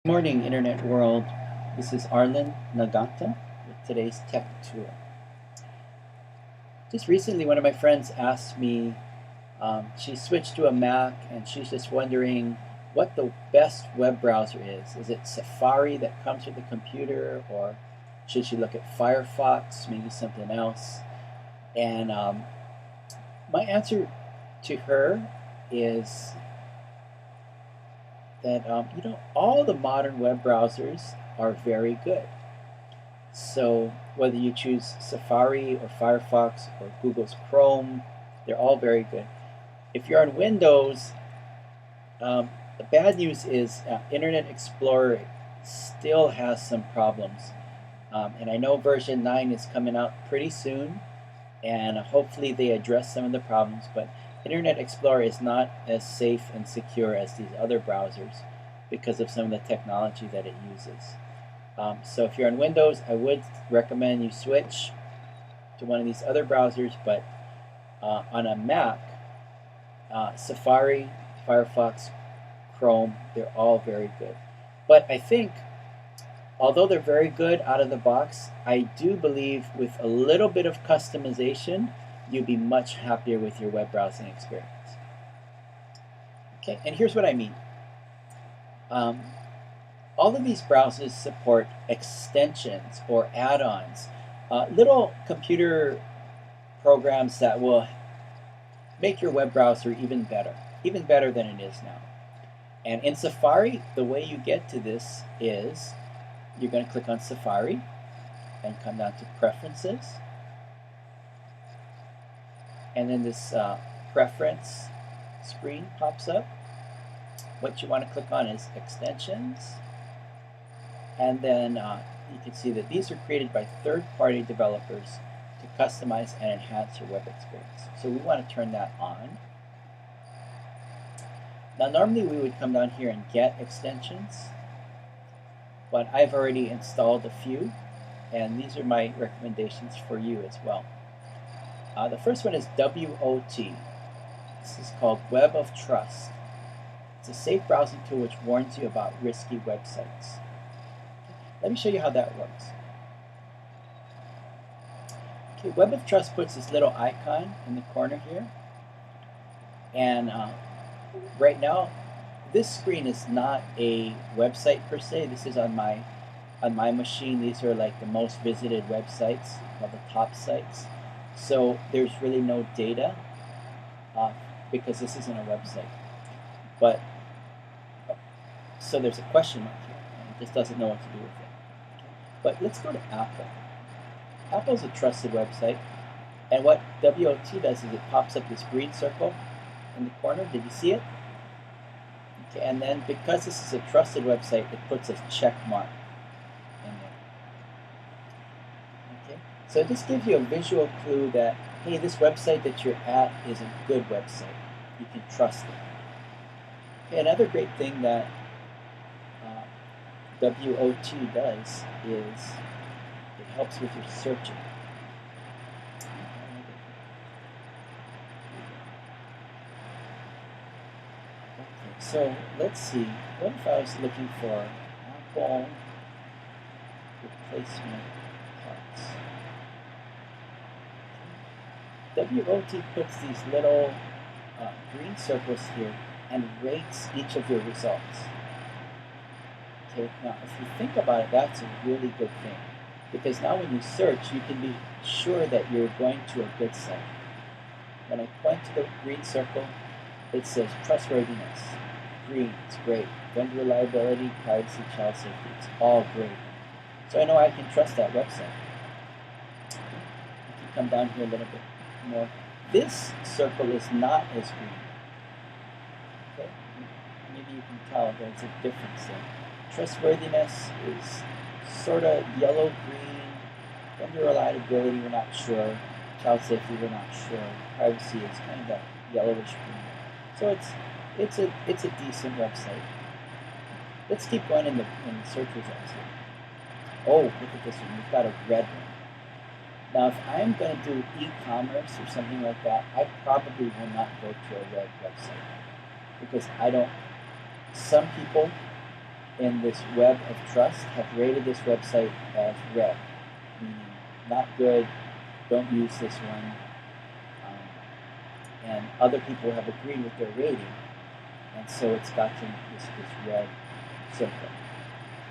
Good morning, Internet world. This is Arlen Nagata with today's tech tool. Just recently, one of my friends asked me, she switched to a Mac and she's just wondering what the best web browser is. Is it Safari that comes with the computer, or should she look at Firefox, maybe something else? And my answer to her is that all the modern web browsers are very good. So whether you choose Safari or Firefox or Google's Chrome, they're all very good. If you're on Windows, the bad news is Internet Explorer still has some problems. And I know version 9 is coming out pretty soon, and hopefully they address some of the problems, but Internet Explorer is not as safe and secure as these other browsers because of some of the technology that it uses. So if you're on Windows, I would recommend you switch to one of these other browsers, but on a Mac, Safari, Firefox, Chrome, they're all very good. But I think, although they're very good out of the box, I do believe with a little bit of customization, you'll be much happier with your web browsing experience. Okay, and here's what I mean. All of these browsers support extensions or add-ons, little computer programs that will make your web browser even better than it is now. And in Safari, the way you get to this is you're going to click on Safari and come down to Preferences. And then this preference screen pops up. What you want to click on is Extensions. And then you can see that these are created by third-party developers to customize and enhance your web experience. So we want to turn that on. Now normally we would come down here and get extensions, but I've already installed a few, and these are my recommendations for you as well. The first one is WOT. This is called Web of Trust. It's a safe browsing tool which warns you about risky websites. Let me show you how that works. Okay, Web of Trust puts this little icon in the corner here. And right now, this screen is not a website per se. This is on my machine. These are like the most visited websites, called the top sites. So there's really no data because this isn't a website. But so there's a question mark here, and it just doesn't know what to do with it. But let's go to Apple. Apple's a trusted website, and what WOT does is it pops up this green circle in the corner. Did you see it? Okay, and then because this is a trusted website, it puts a check mark in there. Okay, so this gives you a visual clue that, hey, this website that you're at is a good website. You can trust it. Okay, another great thing that WOT does is it helps with your searching. Okay, so let's see. What if I was looking for Apple replacement parts? WOT puts these little green circles here and rates each of your results. Okay, now if you think about it, that's a really good thing, because now when you search, you can be sure that you're going to a good site. When I point to the green circle, it says trustworthiness, green, it's great. Vendor reliability, privacy, child safety, it's all great. So I know I can trust that website. If you come down here a little bit more, this circle is not as green. Okay, maybe you can tell there's a difference there. Trustworthiness is sort of yellow-green. Vendor reliability, we're not sure. Child safety, we're not sure. Privacy is kind of that yellowish-green. So it's a decent website. Let's keep going in the search results here. Oh, look at this one. We've got a red one. Now, if I'm going to do e-commerce or something like that, I probably will not go to a red website because I don't. Some people in this web of trust have rated this website as red, meaning not good, don't use this one, and other people have agreed with their rating, and so it's gotten this red circle.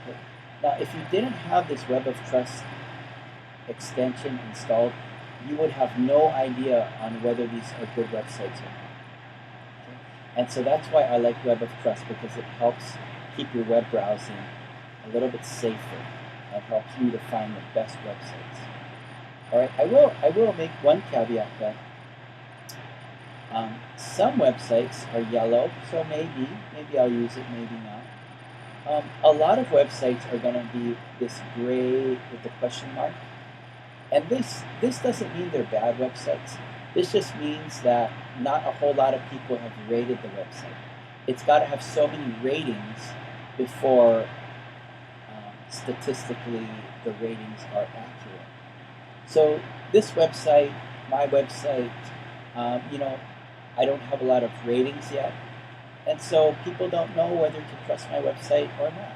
Okay. Now, if you didn't have this web of trust extension installed, you would have no idea on whether these are good websites or not. Okay? And so that's why I like Web of Trust, because it helps keep your web browsing a little bit safer and helps you to find the best websites. All right, I will make one caveat that some websites are yellow, so maybe I'll use it, maybe not. A lot of websites are going to be this gray with the question mark. And this doesn't mean they're bad websites. This just means that not a whole lot of people have rated the website. It's got to have so many ratings before statistically the ratings are accurate. So this website, my website, I don't have a lot of ratings yet. And so people don't know whether to trust my website or not.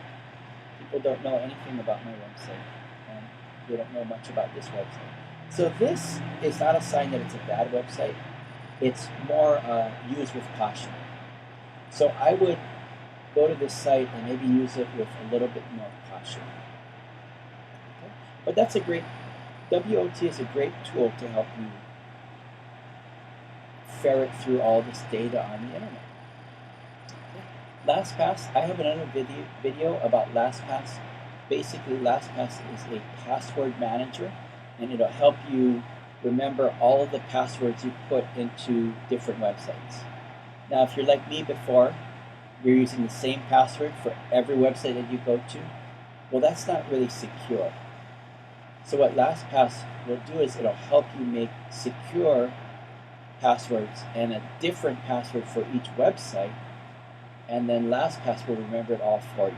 People don't know anything about my website. And they don't know much about this website. So this is not a sign that it's a bad website. It's more used with caution. So I would go to this site and maybe use it with a little bit more caution. Okay? But that's a great, WOT is a great tool to help you ferret through all this data on the internet. Okay. LastPass, I have another video about LastPass. Basically, LastPass is a password manager, and it'll help you remember all of the passwords you put into different websites. Now, if you're like me before, you're using the same password for every website that you go to, well, that's not really secure. So what LastPass will do is it'll help you make secure passwords and a different password for each website, and then LastPass will remember it all for you.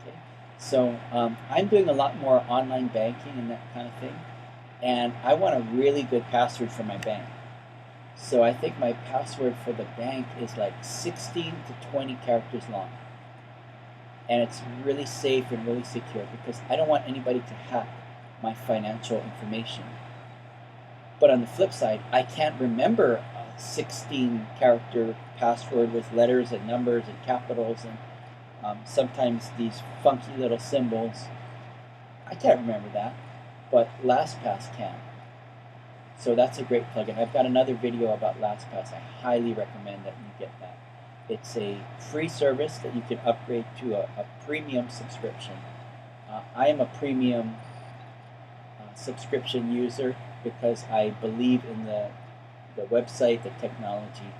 Okay, so I'm doing a lot more online banking and that kind of thing, and I want a really good password for my bank. So I think my password for the bank is like 16 to 20 characters long. And it's really safe and really secure because I don't want anybody to hack my financial information. But on the flip side, I can't remember a 16-character password with letters and numbers and capitals and sometimes these funky little symbols. I can't remember that, but LastPass can. So that's a great plugin. I've got another video about LastPass. I highly recommend that you get that. It's a free service that you can upgrade to a premium subscription. I am a premium subscription user because I believe in the website, the technology,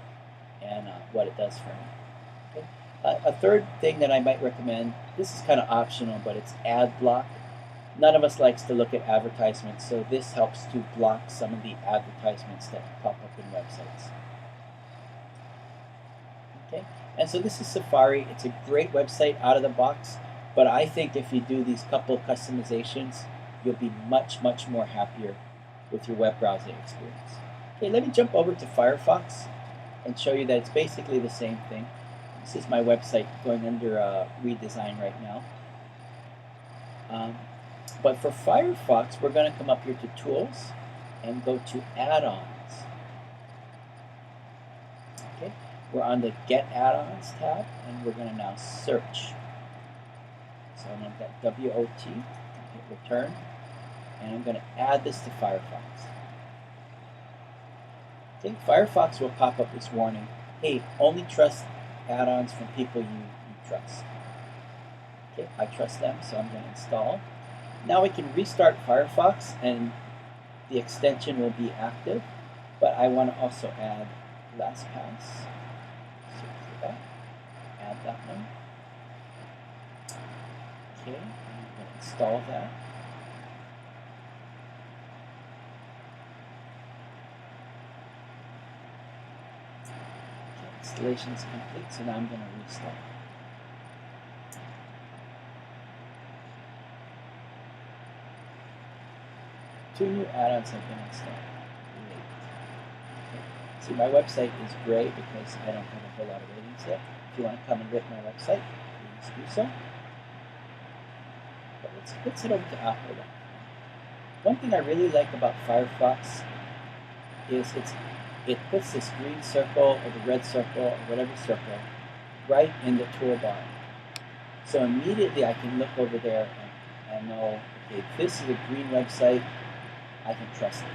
and what it does for me. Okay. A third thing that I might recommend, this is kind of optional, but it's ad block. None of us likes to look at advertisements, so this helps to block some of the advertisements that pop up in websites. Okay, and so this is Safari. It's a great website out of the box, but I think if you do these couple customizations, you'll be much, much more happier with your web browsing experience. Okay, let me jump over to Firefox and show you that it's basically the same thing. This is my website going under redesign right now. But for Firefox, we're going to come up here to Tools and go to Add-ons. Okay, we're on the Get Add-ons tab, and we're going to now search. So I'm going to get WOT, hit Return, and I'm going to add this to Firefox. Okay, Firefox will pop up this warning, hey, only trust add-ons from people you trust. Okay, I trust them, so I'm going to install. Now we can restart Firefox and the extension will be active, but I want to also add LastPass. Search for that. Add that one. Okay, I'm going to install that. Okay, installation is complete, so now I'm going to restart. Two new add-ons have been installed. Great. Okay. See, my website is gray because I don't have a whole lot of ratings yet. If you want to come and rate my website, please do so. But let's head over to Apple. One thing I really like about Firefox is it puts this green circle or the red circle or whatever circle right in the toolbar. So immediately I can look over there and know, okay, this is a green website, I can trust it.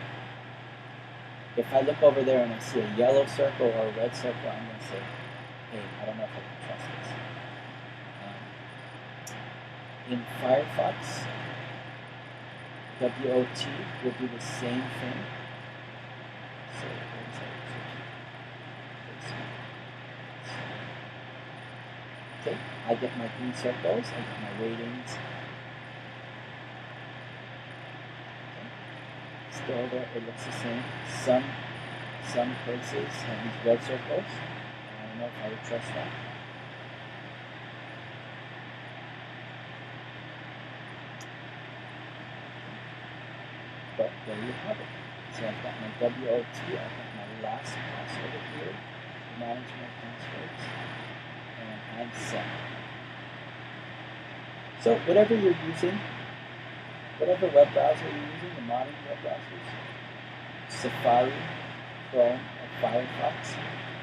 If I look over there and I see a yellow circle or a red circle, I'm going to say, hey, I don't know if I can trust this. In Firefox, WOT will do the same thing. So okay, I get my green circles, I get my ratings. Okay. Still there, it looks the same. Some places have these red circles. I don't know if I would trust that. But there you have it. So I've got my WOT, I've got my last password here, manage my passwords, and I'm set. So whatever you're using, whatever web browser you're using, the modern web browsers, Safari, Chrome, or Firefox,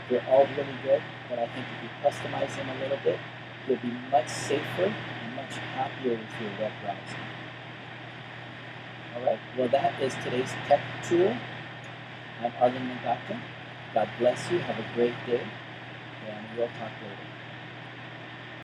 they're all really good, but I think if you customize them a little bit, you'll be much safer and much happier with your web browser. All right, well that is today's tech tool. I'm Arlen Nagata. God bless you, have a great day, and we'll talk later.